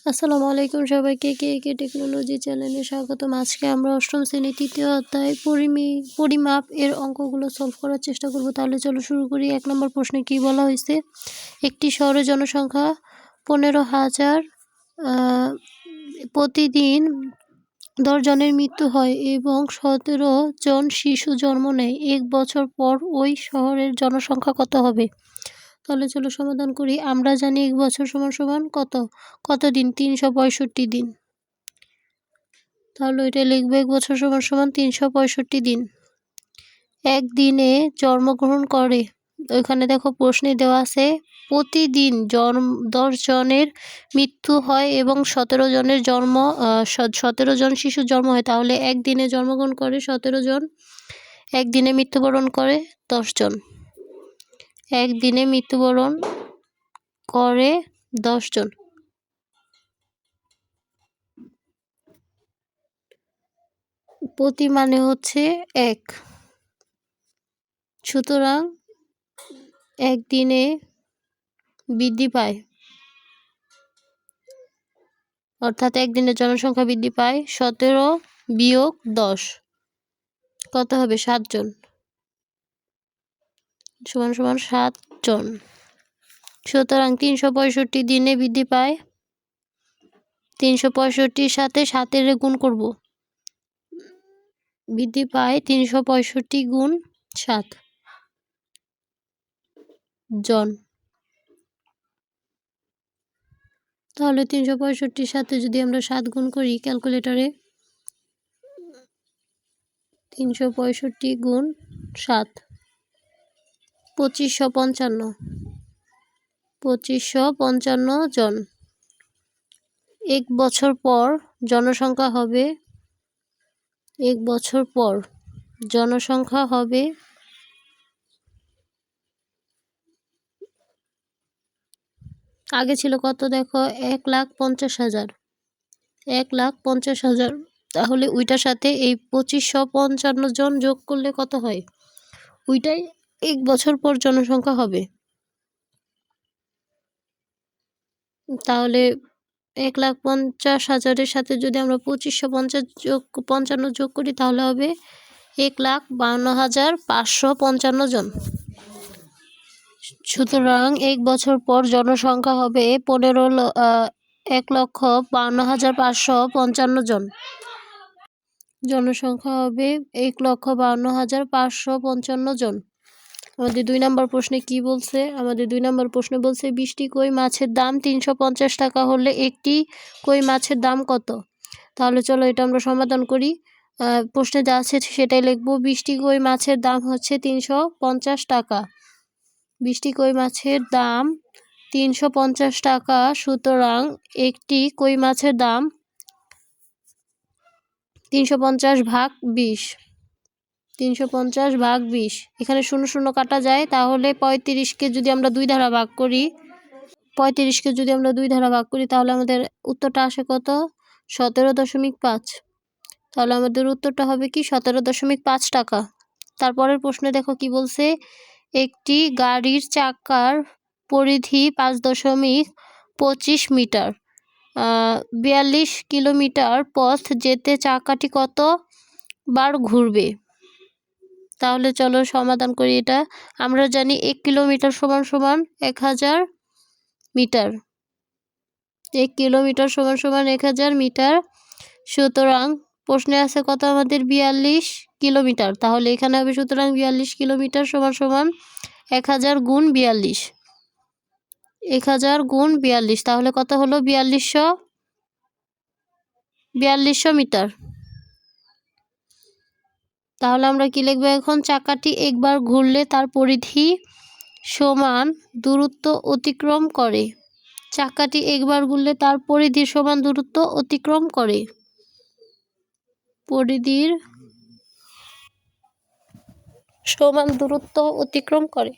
আসসালামু আলাইকুম সবাইকে, কে টেকনোলজি চ্যানেলে স্বাগতম। আজকে আমরা অষ্টম শ্রেণীর তৃতীয় অধ্যায় পরিমাপ এর অঙ্কগুলো সলভ করার চেষ্টা করব। তাহলে চলো শুরু করি। 1 নম্বর প্রশ্নে কি বলা হয়েছে? একটি শহরের জনসংখ্যা 15,000, প্রতিদিন 10 জনের মৃত্যু হয় এবং 17 জন শিশু জন্ম নেয়। 1 বছর পর ওই শহরের জনসংখ্যা কত হবে? তাহলে চলো সমাধান করি। আমরা জানি 1 বছর সমান কত দিন? 365 দিন। তাহলে এটা লিখবো 1 বছর সমান 365 দিন। একদিনে জন্মগ্রহণ করে, ওইখানে দেখো প্রশ্নে দেওয়া আছে প্রতিদিন 10 জনের মৃত্যু হয় এবং 17 জন শিশু জন্ম হয়। তাহলে একদিনে জন্মগ্রহণ করে 17 জন, একদিনে মৃত্যুবরণ করে 10 জন। একদিনে মৃত্যুবরণ করে 10 জন। প্রতি মানে হচ্ছে 1, সুতরাং একদিনে বৃদ্ধি পায়, অর্থাৎ একদিনের জনসংখ্যা বৃদ্ধি পায়। 17 বিয়োগ 10 কত হবে? 7 জন, সমান 7 জন। সুতরাং 365 দিনে বৃদ্ধি পায়। 365 সাথে 7 গুণ করব, বৃদ্ধি পায় 365 গুণ 7 জন। তাহলে 365 সাথে যদি আমরা 7 গুণ করি ক্যালকুলেটরে, 365 গুণ 7 2555, 2555 জন। 1 বছর পর জনসংখ্যা হবে, 1 বছর পর জনসংখ্যা হবে আগে ছিল কত দেখো? 1,50,000, 1,50,000। তাহলে ওইটার সাথে এই 2555 জন যোগ করলে কত হয়? ওইটাই 1 বছর পর জনসংখ্যা হবে। তাহলে 1,50,000-এর সাথে যদি আমরা 2555 যোগ করি তাহলে হবে 1,52,555 জন। সুতরাং 1 বছর পর জনসংখ্যা হবে 1,52,555 জন। জনসংখ্যা হবে 1,52,555 জন। আমাদের 2 নম্বর প্রশ্নে কি বলছে? আমাদের 2 নম্বর প্রশ্নে বলছে 20টি কই মাছের দাম 350 টাকা হলে একটি কই মাছের দাম কত? তাহলে চলো এটা আমরা সমাধান করি। প্রশ্নে যা আছে সেটাই লিখবো। 20টি কই মাছের দাম হচ্ছে 350 টাকা। 20টি কই মাছের দাম 350 টাকা। সুতরাং একটি কই মাছের দাম 350 ভাগ 20, 350 ভাগ 20। এখানে 0 কাটা যায়, তাহলে 35কে যদি আমরা 2 দ্বারা ভাগ করি, 35কে যদি আমরা 2 দ্বারা ভাগ করি তাহলে আমাদের উত্তরটা আসে কত? 17.5। তাহলে আমাদের উত্তরটা হবে কি? 17.5 টাকা। তারপরের প্রশ্নে দেখো কি বলছে? একটি গাড়ির চাকার পরিধি 5.25 মিটার, 42 কিলোমিটার পথ যেতে চাকাটি কত বার ঘুরবে? তাহলে চলো সমাধান করি এটা। আমরা জানি 1 কিলোমিটার সমান 1000 মিটার। 1 কিলোমিটার সমান 1000 মিটার। সুতরাং প্রশ্নে আছে কত আমাদের? 42 কিলোমিটার। তাহলে এখানে হবে সুতরাং 42 কিলোমিটার সমান 1000 গুণ 42, 1000 গুণ 42। তাহলে কত হলো? 4200 মিটার। তাহলে আমরা কি লিখবো এখন? চাকাটি একবার ঘুরলে তার পরিধি সমান দূরত্ব অতিক্রম করে। চাকাটি একবার ঘুরলে তার পরিধির সমান দূরত্ব অতিক্রম করে। পরিধির সমান দূরত্ব অতিক্রম করে।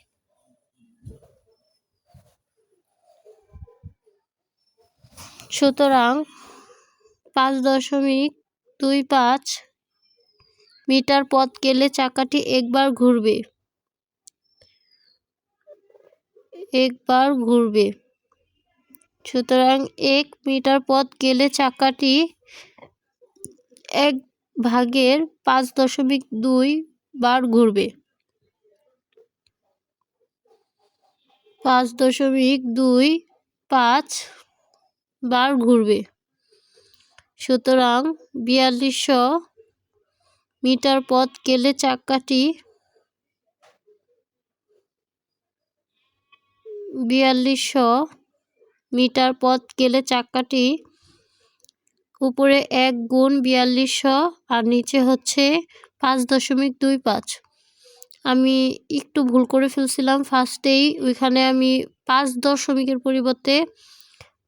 সুতরাং 5.25 মিটার পথ গেলে চাকাটি একবার ঘুরবে। সুতরাং 1 মিটার পথ গেলে চাকাটি 1/5.2 বার ঘুরবে। 5.25 বার ঘুরবে। সুতরাং 4200 মিটার পথ গেলে চাকাটি 4200 মিটার পথ গেলে চাকাটি উপরে 1 গুণ 4200 আর নিচে হচ্ছে 5.25। আমি একটু ভুল করে ফেলছিলাম ফার্স্টেই, ওইখানে আমি 5 দশমিকের পরিবর্তে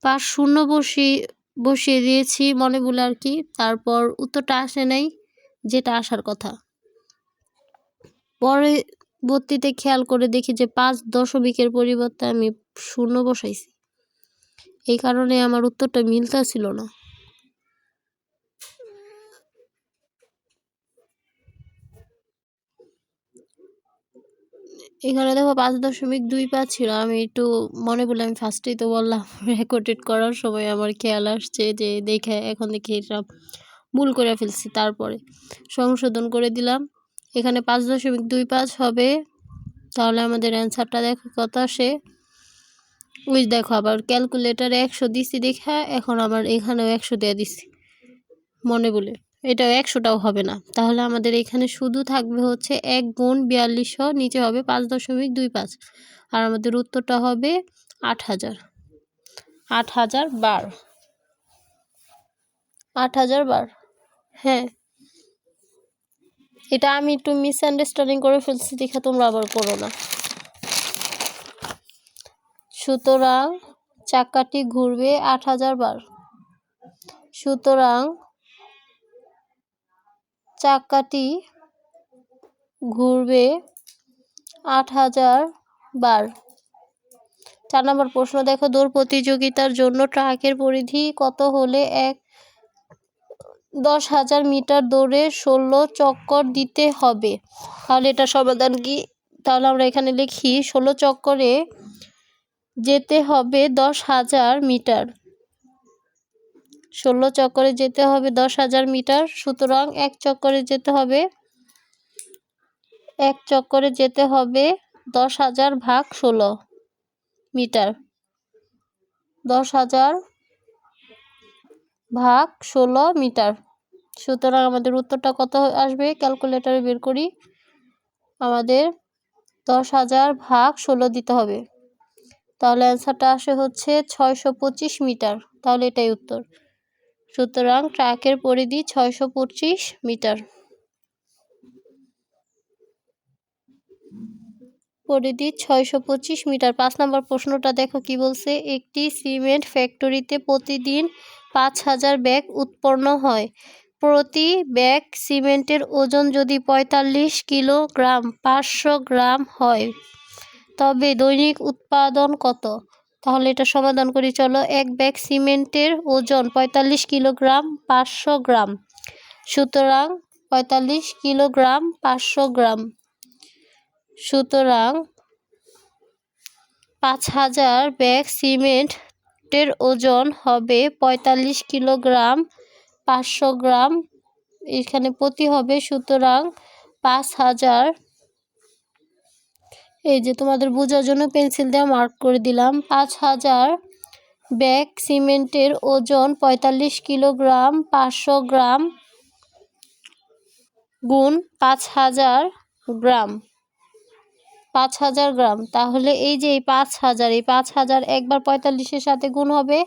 5 শূন্য বসিয়ে দিয়েছি মনে বলে আর কি। তারপর উত্তরটা আসে নাই যেটা আসার কথা। পরবর্তীতে খেয়াল করে দেখি যে 5 দশমিকের পরিবর্তে আমি শূন্য বসাইছি, এই কারণে আমার উত্তরটা মিলতেছিল না। এখানে দেখো 5.25 ছিল, আমি একটু মনে বলে আমি ফার্স্টেই তো বললাম রেকর্ডেড করার সময় আমার খেয়াল আসছে যে দেখে এখন দেখি এটা ভুল করে ফেলছি, তারপরে সংশোধন করে দিলাম। এখানে 5.25 হবে, তাহলে আমাদের অ্যান্সারটা দেখো কত আসে। ওই দেখো আবার ক্যালকুলেটারে 100 দিছি দেখা, এখন আবার এখানেও 100 দিয়ে দিছি মনে বলে, এটা 100টাও হবে না। তাহলে আমাদের এখানে শুধু থাকবে হচ্ছে 1 গুণ 4200, নিচে হবে 5.25 আর আমাদের উত্তরটা হবে 8000। 8000 বার। 8000 বার। হ্যাঁ, এটা আমি একটু মিসআন্ডারস্ট্যান্ডিং করে ফেলছি, দেখা তোমরা আবার করো না। সুতরাং চাকাটি ঘুরবে 8000 বার। সুতরাং চাকাটি ঘুরবে 8000 বার। 4 নম্বর প্রশ্ন দেখো, দৌড় প্রতিযোগিতার জন্য ট্র্যাকের পরিধি কত হলে 10,000 মিটার দৌড়ে 16 চক্কর দিতে হবে? তাহলে এটা সমাধান কি? তাহলে আমরা এখানে লিখি 16 চক্করে যেতে হবে 10,000 মিটার। 16 চক্করে যেতে হবে 10,000 মিটার। সুতরাং এক চক্করে যেতে হবে 10,000 ভাগ 16 মিটার। 10,000 ভাগ 16 মিটার। সুতরাং আমাদের উত্তরটা কত আসবে? ক্যালকুলেটরে বের করি। আমাদের 10,000 ভাগ 16 দিতে হবে, তাহলে অ্যান্সারটা আসে হচ্ছে 625 মিটার। তাহলে এটাই উত্তর। সুতরাং ট্র্যাকের পরিধি 625 মিটার। পরিধি 625 মিটার। 5 নম্বর প্রশ্নটা দেখো কি বলছে। একটি সিমেন্ট ফ্যাক্টরিতে প্রতিদিন 5,000 ব্যাগ উৎপন্ন হয়। প্রতি ব্যাগ সিমেন্টের ওজন যদি 45 কিলোগ্রাম 500 গ্রাম হয়, তবে দৈনিক উৎপাদন কত? তাহলে এটা সমাধান করি চলো। এক ব্যাগ সিমেন্টের ওজন 45 কিলোগ্রাম 500 গ্রাম। সুতরাং 45 কিলোগ্রাম 500 গ্রাম। সুতরাং 5,000 ব্যাগ সিমেন্টের ওজন হবে 45 কিলোগ্রাম 500 গ্রাম। এখানে প্রতি হবে, সুতরাং 5,000, এই যে তোমাদের বোঝার জন্য পেন্সিল দিয়ে মার্ক করে দিলাম। 5,000 ব্যাগ সিমেন্টের ওজন 45 কিলোগ্রাম 500 গ্রাম গুণ 5,000 গ্রাম। 5,000 গ্রাম। তাহলে এই যে এই 5,000 একবার 45-এর সাথে গুণ হবে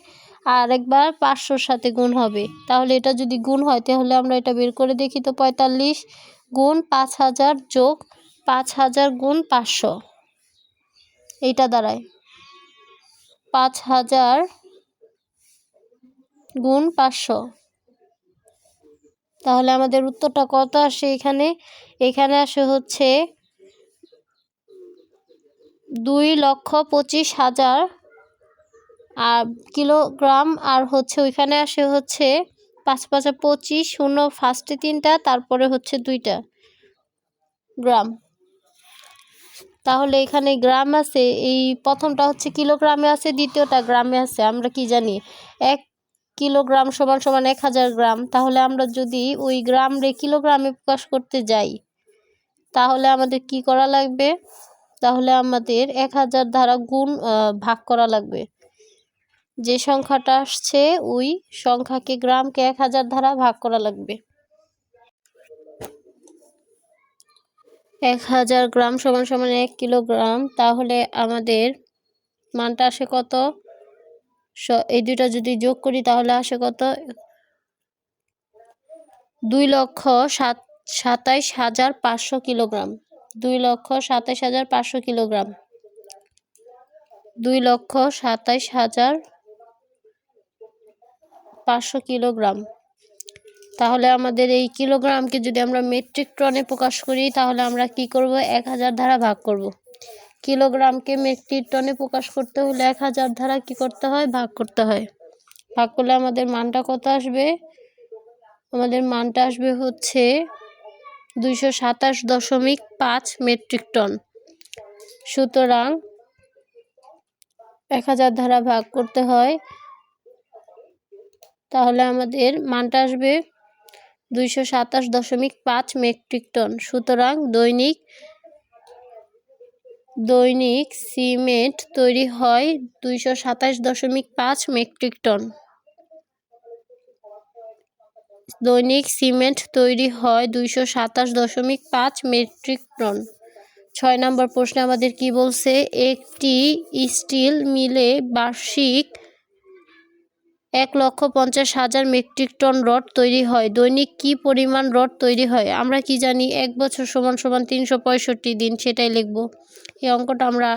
আর একবার 500-র সাথে গুণ হবে। তাহলে এটা যদি গুণ হয় তাহলে আমরা এটা বের করে দেখি তো। 45 গুণ 5,000 যোগ 5,000 গুণ 500, এইটা দাঁড়ায় 5,000 গুণ 500। তাহলে আমাদের উত্তরটা কত আসে? এখানে আসে হচ্ছে 2,25,000 আর কিলোগ্রাম, আর হচ্ছে ওইখানে আসে হচ্ছে 5 5 25, শূন্য ফার্স্টে 3টা, তারপরে হচ্ছে 2টা গ্রাম। তাহলে এখানে গ্রাম আছে, এই প্রথমটা হচ্ছে কিলোগ্রামে আছে, দ্বিতীয়টা গ্রামে আছে। আমরা কি জানি 1 কিলোগ্রাম সমান সমান 1000 গ্রাম। তাহলে আমরা যদি ওই গ্রাম রে কিলোগ্রামে প্রকাশ করতে যাই তাহলে আমাদের কি করা লাগবে? তাহলে আমাদের 1000 দ্বারা ভাগ করা লাগবে। যে সংখ্যাটা আসছে ওই সংখ্যাকে গ্রামকে 1000 দ্বারা ভাগ করা লাগবে। 1000 গ্রাম সমান সমান 1 কিলোগ্রাম। তাহলে আমাদের মানটা আসে কত? এই দুইটা যদি যোগ করি তাহলে আসে কত? 2,27,500 কিলোগ্রাম। 2,27,500 কিলোগ্রাম। 2,27,500 কিলোগ্রাম। তাহলে আমাদের এই কিলোগ্রামকে যদি আমরা মেট্রিক টনে প্রকাশ করি তাহলে আমরা কি করব? 1000 দ্বারা ভাগ করব। কিলোগ্রামকে মেট্রিক টনে প্রকাশ করতে হলে 1000 দ্বারা কি করতে হয়? ভাগ করতে হয়। ভাগ করলে আমাদের মানটা কত আসবে? আমাদের মানটা আসবে হচ্ছে 227.5 মেট্রিক টন। সুতরাং 1000 দ্বারা ভাগ করতে হয়, তাহলে আমাদের মানটা আসবে 227.5 মেট্রিক টন। সুতরাং দৈনিক সিমেন্ট তৈরি হয় 227.5 মেট্রিক টন। দৈনিক সিমেন্ট তৈরি হয় 227.5 মেট্রিক টন। 6 নম্বর প্রশ্নে আমাদের কি বলছে? একটি স্টিল মিলে বার্ষিক 1,50,000 মেট্রিক টন রড তৈরি হয়। দৈনিক কি পরিমাণ রড তৈরি হয়? আমরা কি জানি 1 বছর সমান সমান 365 দিন, সেটাই লিখব। এই অঙ্কটা আমরা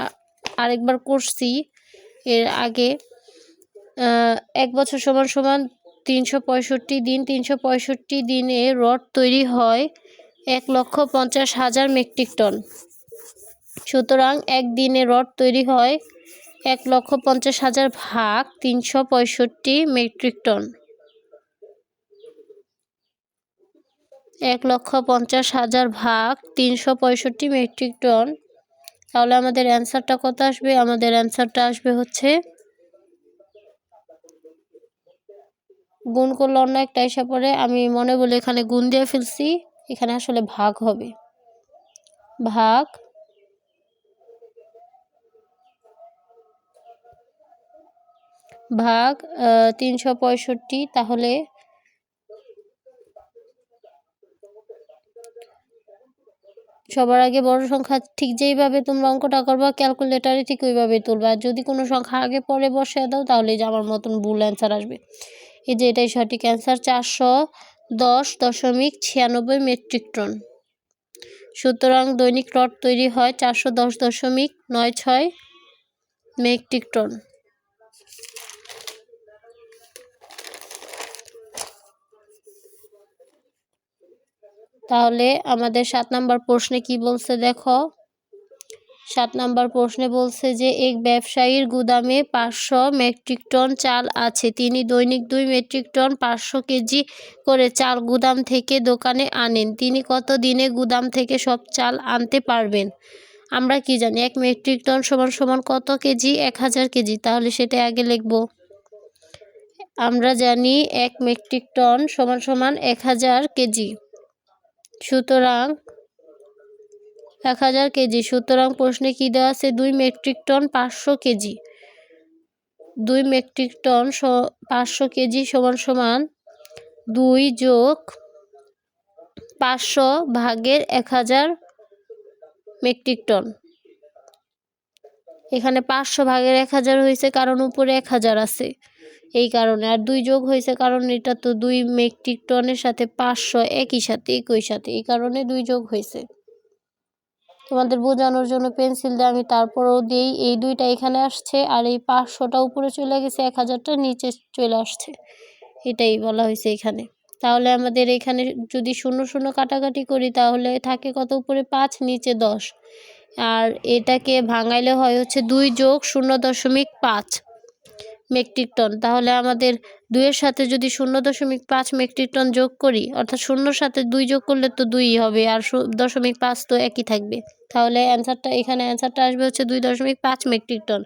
আরেকবার করছি এর আগে। 1 বছর সমান সমান 365 দিন। 365 দিনে রড তৈরি হয় 1,50,000 মেট্রিক টন। সুতরাং একদিনে রড তৈরি হয় 1,50,000 ভাগ 365 মেট্রিক টন। 1,50,000 ভাগ 365 মেট্রিক টন। তাহলে আমাদের অ্যান্সারটা কত আসবে? আমাদের অ্যান্সারটা আসবে হচ্ছে, গুণ করলে অন্য একটা এসে পড়ে, আমি মনে বলে এখানে গুণ দিয়ে ফেলছি, এখানে আসলে ভাগ হবে। ভাগ 365। তাহলে সবার আগে বড় সংখ্যা ঠিক যেইভাবে তোমরা অঙ্কটা করবা ক্যালকুলেটারে ঠিক ওইভাবেই তুলবা। যদি কোনো সংখ্যা আগে পরে বসিয়ে দাও তাহলে যে আমার মতন ভুল অ্যান্সার আসবে। এই যে এটাই সঠিক অ্যান্সার, 410.96 মেট্রিক টন। সুতরাং দৈনিক রড তৈরি হয় 410.96 মেট্রিক টন। তাহলে আমাদের 7 নম্বর প্রশ্নে কি বলছে দেখো। 7 নম্বর প্রশ্নে বলছে যে এক ব্যবসায়ীর গুদামে 500 মেট্রিক টন চাল আছে। তিনি দৈনিক 2 মেট্রিক টন 500 কেজি করে চাল গুদাম থেকে দোকানে আনেন। তিনি কত দিনে গুদাম থেকে সব চাল আনতে পারবেন? আমরা কি জানি 1 মেট্রিক টন সমান সমান কত কেজি? 1000 কেজি। তাহলে সেটা আগে লিখব। আমরা জানি 1 মেট্রিক টন সমান সমান 1000 কেজি। সুতরাং 1000 কেজি। সুতরাং প্রশ্নে কি দেওয়া আছে? 2 metric ton 500 KG. 2 metric ton 500 KG সমান সমান 2 যোগ 500 ভাগের 1000 মেট্রিক টন। এখানে 500 ভাগের 1000 হয়েছে কারণ উপরে 1000 আছে এই কারণে, আর 2 যোগ হয়েছে কারণ এটা তো 2 মেট্রিক টনের সাথে 500 একই সাথে এই কারণে 2 যোগ হয়েছে। তোমাদের বোঝানোর জন্য পেন্সিল দিয়ে আমি তারপরেও দিই, এই 2টা এখানে আসছে আর এই 500টা উপরে চলে গেছে, 1000টা নিচে চলে আসছে, এটাই বলা হয়েছে এখানে। তাহলে আমাদের এখানে যদি 0 0 কাটাকাটি করি তাহলে থাকে কত? উপরে 5 নিচে 10, আর এটাকে ভাঙাইলে হয় হচ্ছে 2 যোগ 0.5। Metric ton. তাহলে আমাদের 2-এর সাথে যদি 0.5 মেট্রিক টন যোগ করি, অর্থাৎ 0-র সাথে 2 যোগ করলে তো 2ই হবে, আর 0.5 তো একই থাকবে। তাহলে এখানে অ্যান্সারটা আসবে হচ্ছে 2.5 মেট্রিক টন।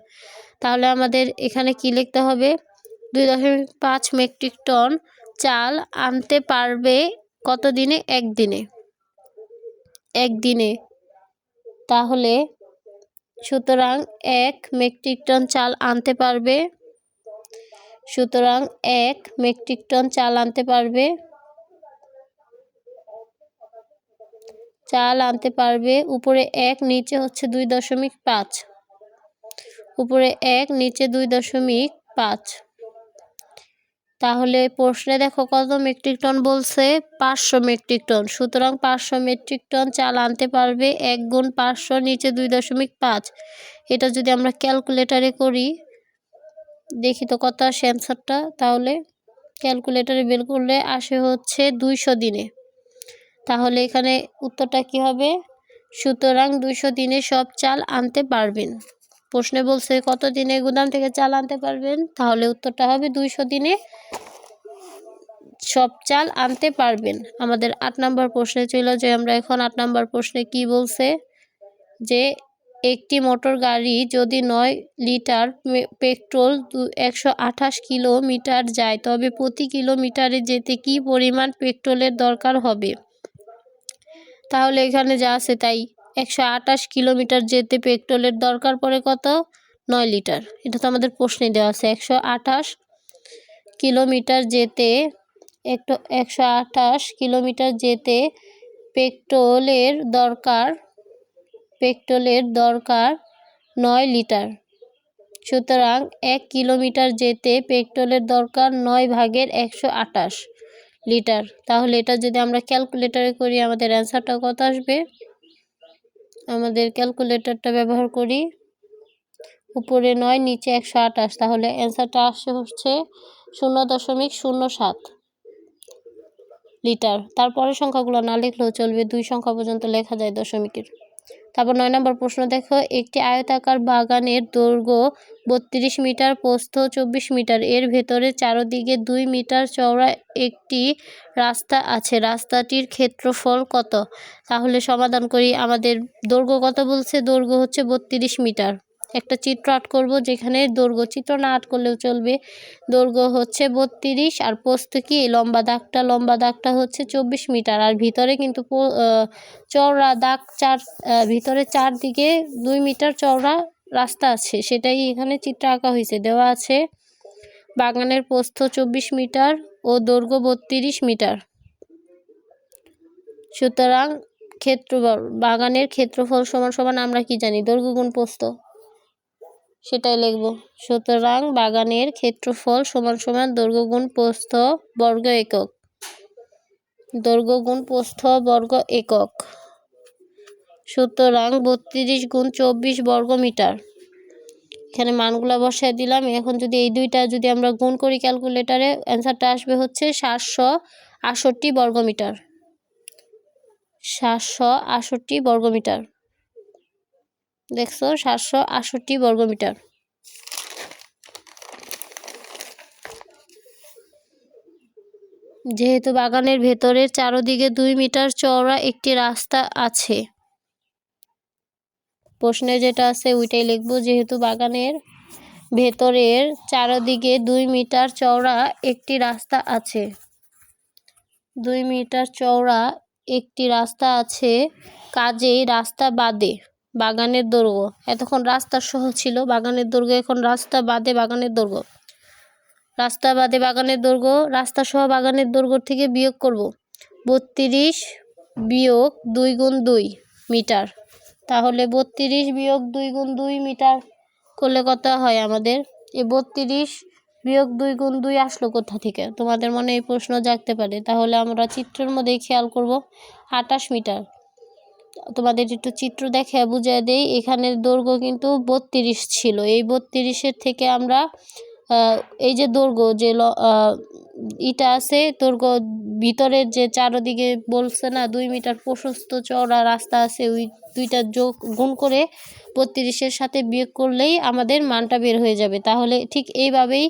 তাহলে আমাদের এখানে কি লিখতে হবে? 2.5 মেট্রিক টন চাল আনতে পারবে কত দিনে? একদিনে। একদিনে। তাহলে সুতরাং 1 মেট্রিক টন চাল আনতে পারবে। সুতরাং 1 মেট্রিক টন চাল আনতে পারবে। চাল আনতে পারবে। উপরে 1, নিচে হচ্ছে 2.5। উপরে 1, নিচে 2.5। তাহলে প্রশ্নে দেখো কত মেট্রিক টন বলছে? 500 মেট্রিক টন। সুতরাং 500 মেট্রিক টন চাল আনতে পারবে। 1 গুণ 500, নিচে 2.5। এটা যদি আমরা ক্যালকুলেটরে করি, দেখি তো কত আসে অ্যান্সারটা। তাহলে ক্যালকুলেটরে বের করলে আসে হচ্ছে 200 দিনে। তাহলে এখানে উত্তরটা কি হবে? সুতরাং 200 দিনে সব চাল আনতে পারবেন। প্রশ্নে বলছে কত দিনে গুদাম থেকে চাল আনতে পারবেন, তাহলে উত্তরটা হবে 200 দিনে সব চাল আনতে পারবেন। আমাদের 8 নম্বর প্রশ্নে চলে যাই আমরা এখন। 8 নম্বর প্রশ্নে কি বলছে? যে একটি মোটর গাড়ি যদি 9 লিটার পেট্রোল 128 কিলোমিটার যায়, তবে প্রতি কিলোমিটারে যেতে কি পরিমাণ পেট্রোলের দরকার হবে? তাহলে এখানে যা আছে তাই। 128 কিলোমিটার যেতে পেট্রোলের দরকার পড়ে কত? 9 লিটার। এটা তো আমাদের প্রশ্নে দেওয়া আছে। 128 কিলোমিটার যেতে 128 কিলোমিটার যেতে পেট্রোলের দরকার 9 লিটার। সুতরাং 1 কিলোমিটার যেতে পেট্রোলের দরকার 9 ভাগের 128 লিটার। তাহলে এটা যদি আমরা ক্যালকুলেটরে করি, আমাদের অ্যান্সারটা কত আসবে? আমাদের ক্যালকুলেটরটা ব্যবহার করি। উপরে 9, নিচে 128। তাহলে অ্যান্সারটা আসছে হচ্ছে 0.07 লিটার। তারপরে সংখ্যাগুলো না লিখলেও চলবে, 2 সংখ্যা পর্যন্ত লেখা যায় দশমিকের। তারপর 9 নম্বর প্রশ্ন দেখো। একটি আয়তাকার বাগানের দৈর্ঘ্য 32 মিটার, প্রস্থ 24 মিটার। এর ভেতরে চারদিকে 2 মিটার চওড়া একটি রাস্তা আছে। রাস্তাটির ক্ষেত্রফল কত? তাহলে সমাধান করি। আমাদের দৈর্ঘ্য কত বলছে? দৈর্ঘ্য হচ্ছে 32 মিটার। একটা চিত্র আর্ট করব, যেখানে দৈর্ঘ্য, চিত্র না আর্ট করলেও চলবে। দৈর্ঘ্য হচ্ছে 32, আর প্রস্থ কি? লম্বা দাগটা হচ্ছে 24 মিটার। আর ভিতরে কিন্তু চওড়া দাগ ভিতরে চারদিকে 2 মিটার চওড়া রাস্তা আছে, সেটাই এখানে চিত্র আঁকা হয়েছে। দেওয়া আছে বাগানের প্রস্থ 24 মিটার ও দৈর্ঘ্য 32 মিটার। সুতরাং বাগানের ক্ষেত্রফল সমান আমরা কি জানি? দৈর্ঘ্য গুণ প্রস্থ, সেটাই লিখব। সুতরাং বাগানের ক্ষেত্রফল সমান দৈর্ঘ্য গুণ প্রস্থ বর্গ একক। দৈর্ঘ্য গুণ প্রস্থ বর্গ একক। সুতরাং 32 গুণ 24 বর্গ মিটার। এখানে মানগুলা বসায় দিলাম। এখন যদি এই দুইটা যদি আমরা গুণ করি ক্যালকুলেটরে, অ্যান্সারটা আসবে হচ্ছে 768 বর্গ মিটার। 768 বর্গ মিটার। দেখছো? 768 বর্গ মিটার। যেহেতু বাগানের ভেতরের চারদিকে 2 মিটার চওড়া একটি রাস্তা আছে, প্রশ্নে যেটা আছে ওইটাই লিখব। যেহেতু বাগানের ভেতরের চারদিকে 2 মিটার চওড়া একটি রাস্তা আছে, 2 মিটার চওড়া একটি রাস্তা আছে, কাজেই রাস্তা বাদে বাগানের দৈর্ঘ্য। এতক্ষণ রাস্তা সহ ছিল বাগানের দৈর্ঘ্য, এখন রাস্তা বাদে বাগানের দৈর্ঘ্য। রাস্তা বাদে বাগানের দৈর্ঘ্য রাস্তা সহ বাগানের দৈর্ঘ্য থেকে বিয়োগ করব। 32 বিয়োগ 2 গুণ 2 মিটার। তাহলে 32 বিয়োগ 2 গুণ 2 মিটার করলে কত হয় আমাদের? এই 32 বিয়োগ 2 গুণ 2 আসলো কোথা থেকে? তোমাদের মনে এই প্রশ্ন জাগতে পারে। তাহলে আমরা চিত্রের মধ্যে খেয়াল করব। 28 মিটার। তোমাদের একটু চিত্র দেখে বুঝিয়ে দেই। এখানের দৈর্ঘ্য কিন্তু 32 ছিল। এই 32-এর থেকে আমরা এই যে দৈর্ঘ্য, যে ইটা আছে দৈর্ঘ্য ভিতরের যে চারদিকে বলছে না 2 মিটার প্রশস্ত চওড়া রাস্তা আছে, ওই দুইটা যোগ গুণ করে 32-এর সাথে বিয়োগ করলেই আমাদের মানটা বের হয়ে যাবে। তাহলে ঠিক এইভাবেই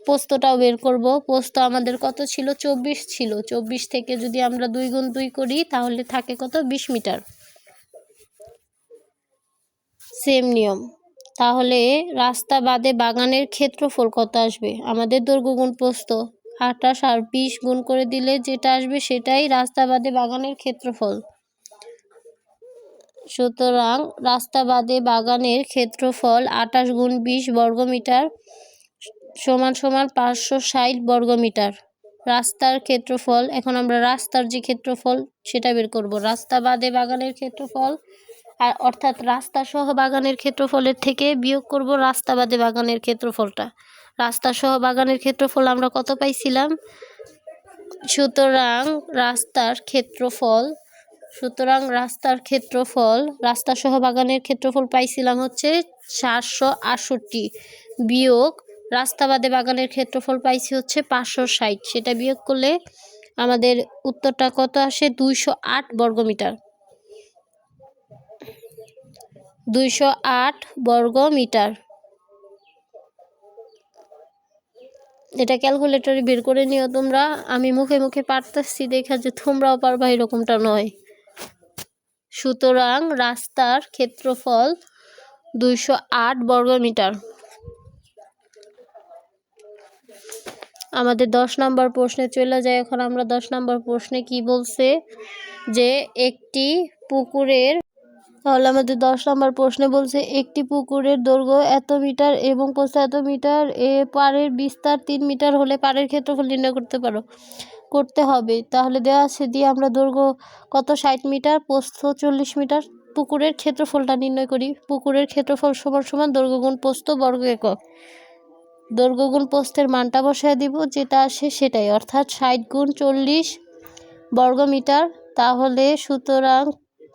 প্রস্থটাও বের করব। প্রস্থ আমাদের কত ছিল? 24 ছিল। 24 থেকে যদি আমরা 2 গুণ 2 করি তাহলে থাকে কত? 20 মিটার। সেম নিয়ম। তাহলে রাস্তা বাদে বাগানের ক্ষেত্রফল কত আসবে? আমাদের দৈর্ঘ্য গুণ প্রস্থ 28 আর 20 গুণ করে দিলে যেটা আসবে সেটাই রাস্তা বাদে বাগানের ক্ষেত্রফল। সুতরাং রাস্তা বাদে বাগানের ক্ষেত্রফল 28 গুণ 20 বর্গমিটার সমান সমান 560 বর্গমিটার। রাস্তার ক্ষেত্রফল, এখন আমরা রাস্তার যে ক্ষেত্রফল সেটা বের করব। রাস্তা বাদে বাগানের ক্ষেত্রফল আর অর্থাৎ রাস্তা সহ বাগানের ক্ষেত্রফলের থেকে বিয়োগ করব রাস্তা বাদে বাগানের ক্ষেত্রফলটা। রাস্তা সহ বাগানের ক্ষেত্রফল আমরা কত পাইছিলাম? সুতরাং রাস্তার ক্ষেত্রফল রাস্তা সহ বাগানের ক্ষেত্রফল পাইছিলাম হচ্ছে 468 বিয়োগ রাস্তা বাদে বাগানের ক্ষেত্রফল পাইছি হচ্ছে 560। সেটা বিয়োগ করলে আমাদের উত্তরটা কত আসে? 208 বর্গমিটার। 208 বর্গমিটার। এটা ক্যালকুলেটরে বের করে নিও তোমরা। আমি মুখে মুখে পারতেছি দেখা যে তোমরাও পারবা এরকমটা নয়। সুতরাং রাস্তার ক্ষেত্রফল 208 বর্গমিটার। আমাদের 10 নম্বর প্রশ্নে চলে যায়। এখন আমরা 10 নম্বর প্রশ্নে কি বলছে যে একটি পুকুরের, তাহলে আমাদের 10 নম্বর প্রশ্নে বলছে একটি পুকুরের দৈর্ঘ্য এত মিটার এবং প্রস্থ এত মিটার, পাড়ের বিস্তার 3 মিটার হলে পাড়ের ক্ষেত্রফল নির্ণয় করতে হবে। তাহলে দেওয়া আছে দিয়ে আমরা দৈর্ঘ্য কত? 60 মিটার, প্রস্থ 40 মিটার। পুকুরের ক্ষেত্রফলটা নির্ণয় করি। পুকুরের ক্ষেত্রফল সমান সমান দৈর্ঘ্য গুণ প্রস্থ বর্গ একক। দৈর্ঘ্য গুণ প্রস্থের মানটা বসায় দিব, যেটা আসে সেটাই, অর্থাৎ 60 গুণ 40 বর্গমিটার। তাহলে সুতরাং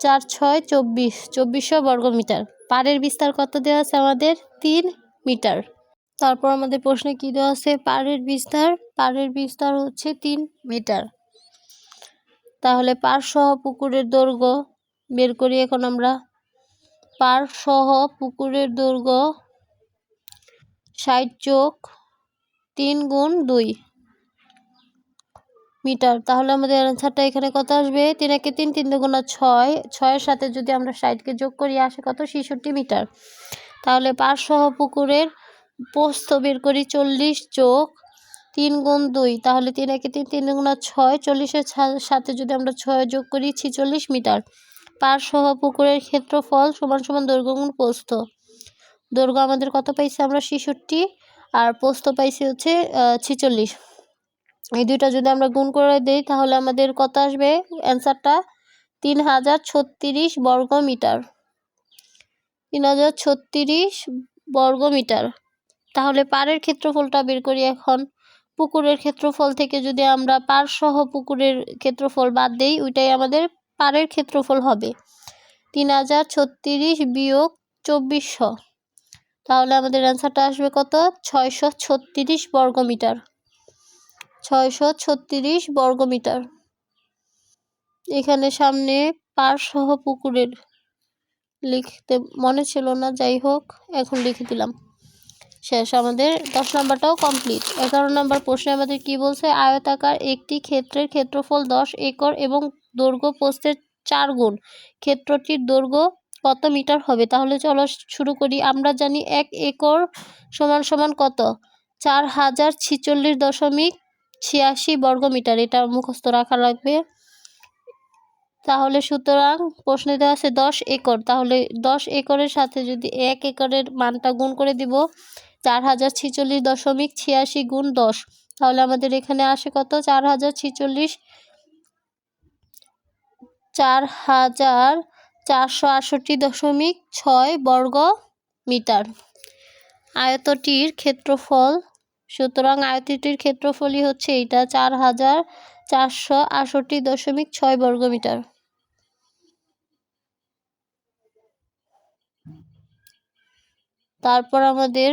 4 6 24, 2400 বর্গমিটার। পাড়ের বিস্তার কত দেওয়া আছে আমাদের? 3 মিটার। তারপর আমাদের প্রশ্নে কি দেওয়া আছে? পাড়ের বিস্তার হচ্ছে 3 মিটার। তাহলে পাড় সহ পুকুরের দৈর্ঘ্য বের করি। এখন আমরা পাড় সহ পুকুরের দৈর্ঘ্য 60 যোগ 3 গুণ 2 মিটার। তাহলে আমাদের অ্যান্সারটা এখানে কত আসবে? 3 একে 3, 3 দুগুণা 6, 6-এর সাথে যদি আমরা 60কে যোগ করি আসে কত? 66 মিটার। তাহলে পাড় সহ পুকুরের প্রস্থ বের করি 40 যোগ 3 গুণ 2। তাহলে 3 একে 3, 3 দুগুণা 6, 40-এর সাথে যদি আমরা 6 যোগ করি 46 মিটার। পাড় সহ পুকুরের ক্ষেত্রফল সমান সমান দৈর্ঘ্য গুণ প্রস্থ। দৈর্ঘ্য আমাদের কত পাইছি আমরা? 66 আর প্রস্থ পাইছি হচ্ছে 46। এই দুইটা যদি আমরা গুণ করে দেই তাহলে আমাদের কত আসবে অ্যান্সারটা? 3036 বর্গমিটার। 3036 বর্গমিটার। তাহলে পাড়ের ক্ষেত্রফলটা বের করি। এখন পুকুরের ক্ষেত্রফল থেকে যদি আমরা পাড় সহ পুকুরের ক্ষেত্রফল বাদ দেই, ওইটাই আমাদের পাড়ের ক্ষেত্রফল হবে। 3036 বিয়োগ 2400, তাহলে আমাদের অ্যান্সারটা আসবে কত? 636 বর্গমিটার। 636 বর্গমিটার। এখানে সামনে পাড় সহ পুকুরের লিখতে মনে ছিল না, যাই হোক এখন লিখে দিলাম। শেষ, আমাদের 10 নম্বরটাও কমপ্লিট। 11 নম্বর প্রশ্নে আমাদের কি বলছে? আয়তাকার একটি ক্ষেত্রের ক্ষেত্রফল 10 একর এবং দৈর্ঘ্য প্রস্থের 4 গুণ। ক্ষেত্রটির দৈর্ঘ্য কত মিটার হবে? তাহলে চলো শুরু করি। আমরা জানি 1 একর সমান সমান কত? 4046.86 বর্গমিটার। এটা মুখস্থ রাখা লাগবে। তাহলে সুতরাং প্রশ্নে দেওয়া আছে 10 একর। তাহলে 10 একরের সাথে যদি 1 একরের মানটা গুণ করে দিব 4046.86 গুণ 10, তাহলে আমাদের এখানে আসে কত? 4468.6 বর্গ মিটার। আয়তটির ক্ষেত্রফল, সুতরাং আয়তটির ক্ষেত্রফলই হচ্ছে এইটা, 4468.6 বর্গমিটার। তারপর আমাদের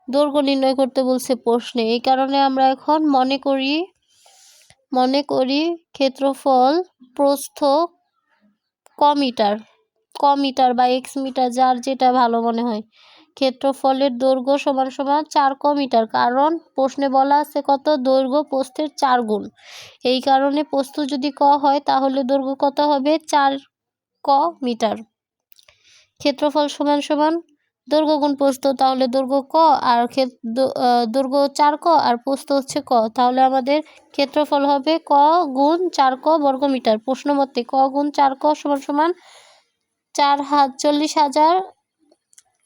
দৈর্ঘ্য নির্ণয় করতে বলছে প্রশ্নে। এই কারণে আমরা এখন মনে করি মনে করি ক্ষেত্রফল প্রস্থ ক মিটার বা এক্স মিটার, যার যেটা ভালো মনে হয়। ক্ষেত্রফলের দৈর্ঘ্য সমান সমান 4 ক মিটার, কারণ প্রশ্নে বলা আছে কত, দৈর্ঘ্য প্রস্থের 4 গুণ। এই কারণে প্রস্থ যদি ক হয় তাহলে দৈর্ঘ্য কত হবে, 4 ক মিটার। ক্ষেত্রফল সমান সমান দৈর্ঘ্য গুণ প্রস্থ, তাহলে দৈর্ঘ্য ক আর দৈর্ঘ্য 4 ক আর প্রস্থ হচ্ছে ক, তাহলে আমাদের ক্ষেত্রফল হবে ক গুণ 4 ক বর্গ মিটার। প্রশ্ন মতে ক গুণ 4 ক সমান সমান 40,000,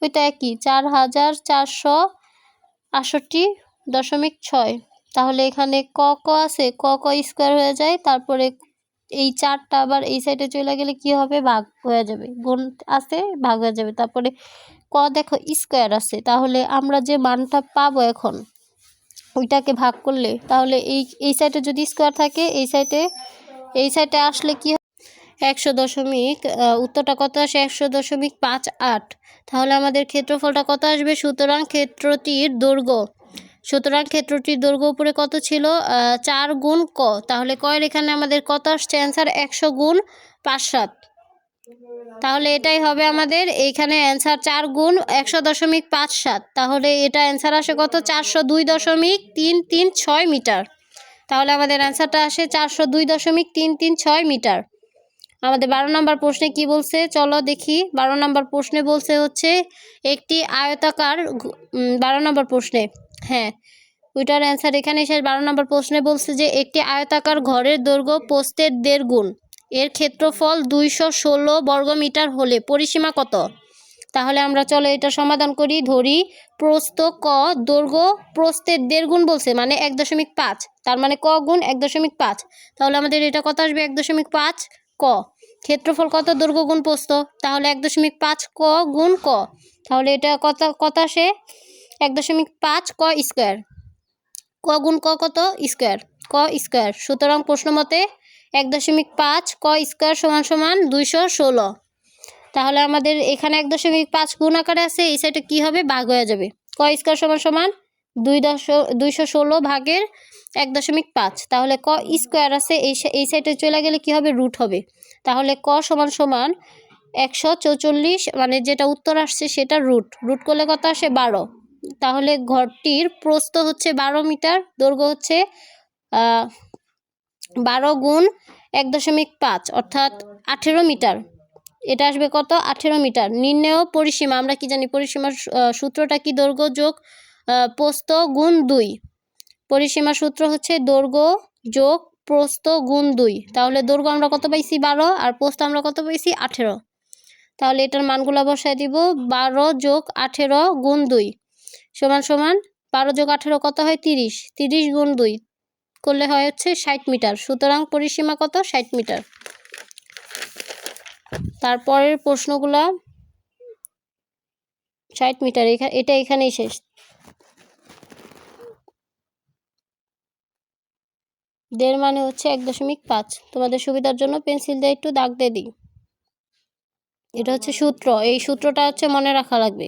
ওইটা একই 4,468.6। তাহলে এখানে ক ক আছে, ক ক স্কোয়ার হয়ে যায়, তারপরে এই 4টা আবার এই সাইডে চলে গেলে কি হবে, ভাগ হয়ে যাবে, গুণ আছে ভাগ হয়ে যাবে। তারপরে ক দেখো স্কোয়ার আছে, তাহলে আমরা যে মানটা পাবো এখন ওইটাকে ভাগ করলে, তাহলে এই সাইডে যদি স্কোয়ার থাকে এই সাইডে আসলে কি 100 উত্তরটা কত আসে, 100.58। তাহলে আমাদের ক্ষেত্রফলটা কত আসবে, সুতরাং ক্ষেত্রটির দৈর্ঘ্য উপরে কত ছিল, 4 গুণ ক, তাহলে কয়ের এখানে আমাদের কত আসছে অ্যান্সার, 100 গুণ 5/7। তাহলে এটাই হবে আমাদের এইখানে অ্যান্সার, 4 গুণ 100.57। তাহলে এটা অ্যান্সার আসে কত, 402.336 মিটার। তাহলে আমাদের অ্যান্সারটা আসে 402.336 মিটার। আমাদের 12 নম্বর প্রশ্নে কি বলছে, চলো দেখি। 12 নম্বর প্রশ্নে বলছে হচ্ছে একটি আয়তাকার 12 নম্বর প্রশ্নে, হ্যাঁ ওইটার অ্যান্সার এখানে এসে 12 নম্বর প্রশ্নে বলছে যে একটি আয়তাকার ঘরের দৈর্ঘ্য প্রস্থের 1.5 গুণ, এর ক্ষেত্রফল 216 বর্গ মিটার হলে পরিসীমা কত। তাহলে আমরা চলো এটা সমাধান করি। ধরি প্রস্থ ক, দৈর্ঘ্য প্রস্থের 1.5 গুণ বলছে, মানে 1.5, তার মানে ক গুণ 1.5। তাহলে আমাদের এটা কত আসবে, 1.5 ক। ক্ষেত্রফল কত, দৈর্ঘ্য গুণ প্রস্থ, তাহলে 1.5 ক গুণ ক, তাহলে এটা কত আসে, 1.5 ক স্কোয়ার। ক গুণ ক কত, স্কোয়ার, ক স্কোয়ার। সুতরাং প্রশ্ন মতে 1.5 ক স্কোয়ার সমান সমান 216। তাহলে আমাদের এখানে 1.5 গুণ আকারে আছে, এই সাইডে কি হবে, ভাগ হয়ে যাবে। ক স্কোয়ার সমান সমান 216 ভাগের 1.5, তাহলে ক স্কোয়ার আছে এই সাইডে চলে গেলে কি হবে, রুট হবে। তাহলে ক সমান সমান 144, মানে যেটা উত্তর আসছে সেটা রুট করলে কত আসে, 12। তাহলে ঘরটির প্রস্থ হচ্ছে 12 মিটার, দৈর্ঘ্য হচ্ছে 12 গুণ 1.5 অর্থাৎ 18 মিটার। এটা আসবে কত, 18 মিটার। নির্ণেয় পরিসীমা, আমরা কি জানি পরিসীমার সূত্রটা কি, দৈর্ঘ্য যোগ প্রস্থ গুণ 2। পরিসীমা সূত্র হচ্ছে দৈর্ঘ্য যোগ প্রস্থ গুণ 2। তাহলে দৈর্ঘ্য আমরা কত পাইছি, 12, আর প্রস্থ আমরা কত পাইছি, 18। তাহলে এটার মানগুলো বসায় দিব, 12 যোগ 18 গুণ 2 সমান সমান 12 যোগ 18 কত হয়, 30। 30 গুণ 2 করলে হয় হচ্ছে 60 মিটার। সুতরাং পরিসীমা কত, 60 মিটার। তারপরের প্রশ্নগুলা 60 মিটার, এটা এখানেই শেষ। দের মানে হচ্ছে 1.5। তোমাদের সুবিধার জন্য পেন্সিল দিয়ে একটু দাগ দিয়ে দিই। এটা হচ্ছে সূত্র, এই সূত্রটা হচ্ছে মনে রাখা লাগবে।